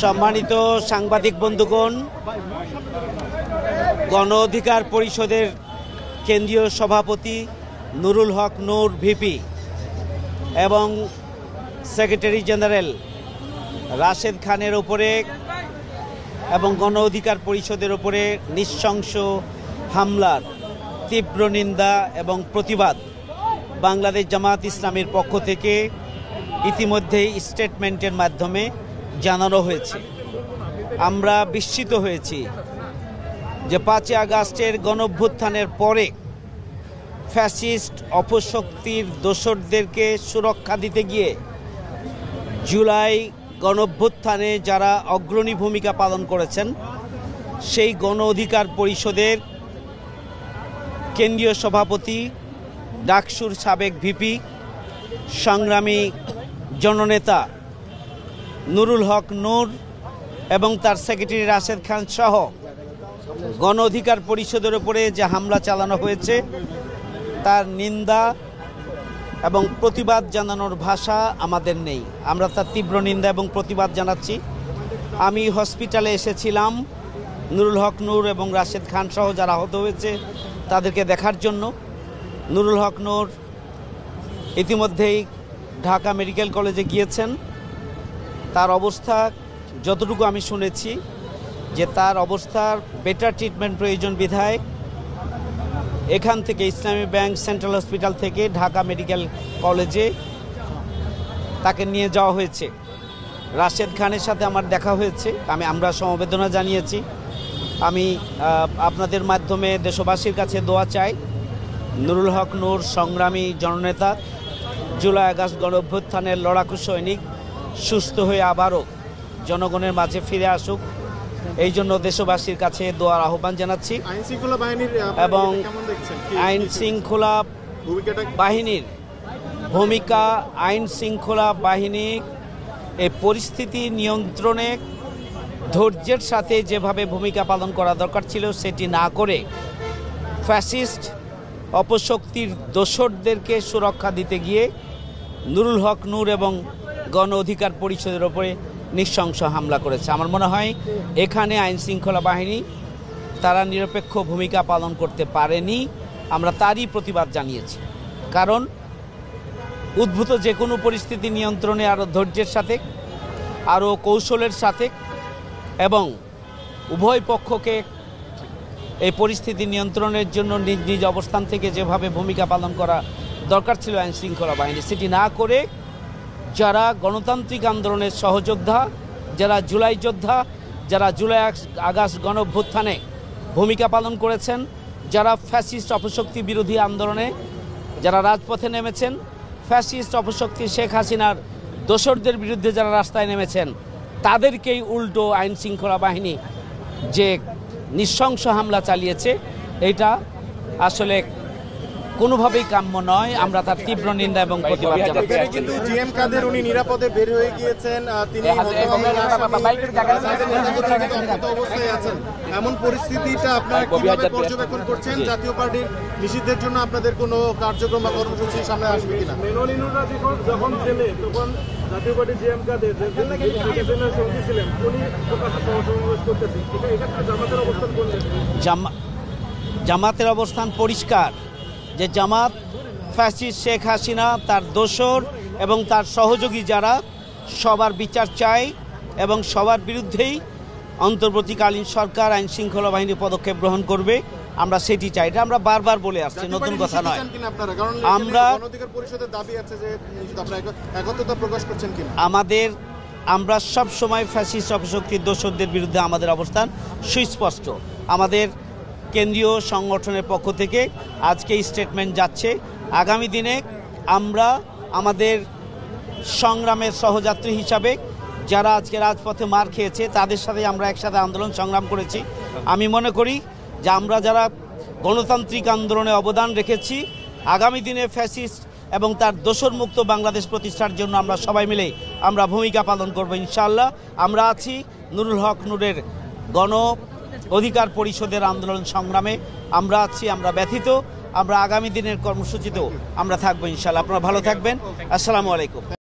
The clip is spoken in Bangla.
সম্মানিত সাংবাদিক বন্ধুগণ, গণ অধিকার পরিষদের কেন্দ্রীয় সভাপতি নুরুল হক নূর ভিপি এবং সেক্রেটারি জেনারেল রাশেদ খানের ওপরে এবং গণ অধিকার পরিষদের ওপরে নৃশংস হামলার তীব্র নিন্দা এবং প্রতিবাদ বাংলাদেশ জামাত ইসলামের পক্ষ থেকে ইতিমধ্যেই স্টেটমেন্টের মাধ্যমে জানানো হয়েছে। আমরা বিস্মিত হয়েছি যে 5 আগস্টের গণঅভ্যুত্থানের পরে ফ্যাসিস্ট অপশক্তির দোসরদেরকে সুরক্ষা দিতে গিয়ে জুলাই গণঅভ্যুত্থানে যারা অগ্রণী ভূমিকা পালন করেছেন সেই গণ অধিকার পরিষদের কেন্দ্রীয় সভাপতি ডাকসুর সাবেক ভিপি সংগ্রামী জননেতা নুরুল হক নূর এবং তার সেক্রেটারি রাশেদ খান সহ গণ অধিকার পরিষদের উপরে যে হামলা চালানো হয়েছে তার নিন্দা এবং প্রতিবাদ জানানোর ভাষা আমাদের নেই। আমরা তার তীব্র নিন্দা এবং প্রতিবাদ জানাচ্ছি। আমি হসপিটালে এসেছিলাম নুরুল হক নূর এবং রাশেদ খান সহ যারা আহত হয়েছে তাদেরকে দেখার জন্য। নুরুল হক নূর ইতিমধ্যেই ঢাকা মেডিকেল কলেজে গিয়েছেন। তার অবস্থা যতটুকু আমি শুনেছি যে তার অবস্থার বেটার ট্রিটমেন্ট প্রয়োজন বিধায় এখান থেকে ইসলামী ব্যাংক সেন্ট্রাল হসপিটাল থেকে ঢাকা মেডিকেল কলেজে তাকে নিয়ে যাওয়া হয়েছে। রাশেদ খানের সাথে আমার দেখা হয়েছে, আমরা সমবেদনা জানিয়েছি। আমি আপনাদের মাধ্যমে দেশবাসীর কাছে দোয়া চাই নুরুল হক নূর সংগ্রামী জননেতা, জুলাই আগস্ট গণঅভ্যুত্থানের লড়াকু সৈনিক সুস্থ হয়ে আবারও জনগণের মাঝে ফিরে আসুক, এই জন্য দেশবাসীর কাছে দোয়ার আহ্বান জানাচ্ছি। এবং আইন শৃঙ্খলা বাহিনীর ভূমিকা, আইন শৃঙ্খলা বাহিনীর এই পরিস্থিতি নিয়ন্ত্রণে ধৈর্যের সাথে যেভাবে ভূমিকা পালন করা দরকার ছিল সেটি না করে ফ্যাসিস্ট অপশক্তির দোসরদেরকে সুরক্ষা দিতে গিয়ে নুরুল হক নূর এবং গণ অধিকার পরিষদের ওপরে নৃশংস হামলা করেছে। আমার মনে হয় এখানে আইন শৃঙ্খলা বাহিনী তারা নিরপেক্ষ ভূমিকা পালন করতে পারেনি। আমরা তারই প্রতিবাদ জানিয়েছি, কারণ উদ্ভূত যে কোনো পরিস্থিতি নিয়ন্ত্রণে আরও ধৈর্যের সাথে, আরও কৌশলের সাথে এবং উভয় পক্ষকে এই পরিস্থিতি নিয়ন্ত্রণের জন্য নিজ নিজ অবস্থান থেকে যেভাবে ভূমিকা পালন করা দরকার ছিল আইন শৃঙ্খলা বাহিনী, সেটি না করে যারা গণতান্ত্রিক আন্দোলনের সহযোদ্ধা, যারা জুলাই যোদ্ধা, যারা জুলাই আগস্ট গণঅভ্যুত্থানে ভূমিকা পালন করেছেন, যারা ফ্যাসিস্ট অপশক্তি বিরোধী আন্দোলনে যারা রাজপথে নেমেছেন, ফ্যাসিস্ট অপশক্তি শেখ হাসিনার দোসরদের বিরুদ্ধে যারা রাস্তায় নেমেছেন, তাদেরকেই উল্টো আইন শৃঙ্খলা বাহিনী যে নৃশংস হামলা চালিয়েছে এটা আসলে কোনোভাবেই কাম্য নয়। আমরা তার তীব্র নিন্দা এবং প্রতিবাদ জানাচ্ছি। কিন্তু জিএম কাদের উনি নিরাপদে বের হয়ে গিয়েছেন, তিনি অবস্থায় আছেন, এমন পরিস্থিতিটা আপনারা কিভাবে পর্যবেক্ষণ করছেন? জাতীয় পার্টির নিষিদ্ধের জন্য আপনাদের কোনো কার্যক্রম বা কর্মসূচি সামনে আসবে কিনা? যখন জেলে তখন জাতীয় পার্টি জিএম কাদের ছিলেন উনি করতেছেন, জামাতের অবস্থান পরিষ্কার যে জামাত ফ্যাসিস্ট শেখ হাসিনা, তার দোসর এবং তার সহযোগী যারা সবার বিচার চায় এবং সবার বিরুদ্ধেই অন্তর্বর্তীকালীন সরকার আইন শৃঙ্খলা বাহিনী পদক্ষেপ গ্রহণ করবে। আমরা সেটি চাই, এটা আমরা বারবার বলে আসছি, নতুন কথা নয়। আমরা সব সময় ফ্যাসিস্ট অপশক্তির দোসরদের বিরুদ্ধে আমাদের অবস্থান সুস্পষ্ট। আমাদের কেন্দ্রীয় সংগঠনের পক্ষ থেকে আজকে স্টেটমেন্ট যাচ্ছে। আগামী দিনে আমরা আমাদের সংগ্রামের সহযাত্রী হিসাবে যারা আজকে রাজপথে মার খেয়েছে তাদের সাথে আমরা একসাথে আন্দোলন সংগ্রাম করেছি। আমি মনে করি যে আমরা যারা গণতান্ত্রিক আন্দোলনে অবদান রেখেছি, আগামী দিনে ফ্যাসিস্ট এবং তার দোসর মুক্ত বাংলাদেশ প্রতিষ্ঠার জন্য আমরা সবাই মিলে আমরা ভূমিকা পালন করব ইনশাআল্লাহ। আমরা আছি নুরুল হক নূরের গণ অধিকার পরিষদের আন্দোলন সংগ্রামে, আমরা আছি, আমরা ব্যথিত। আমরা আগামী দিনের কর্মসূচিতেও আমরা থাকবো ইনশাআল্লাহ। আপনারা ভালো থাকবেন। আসসালামু আলাইকুম।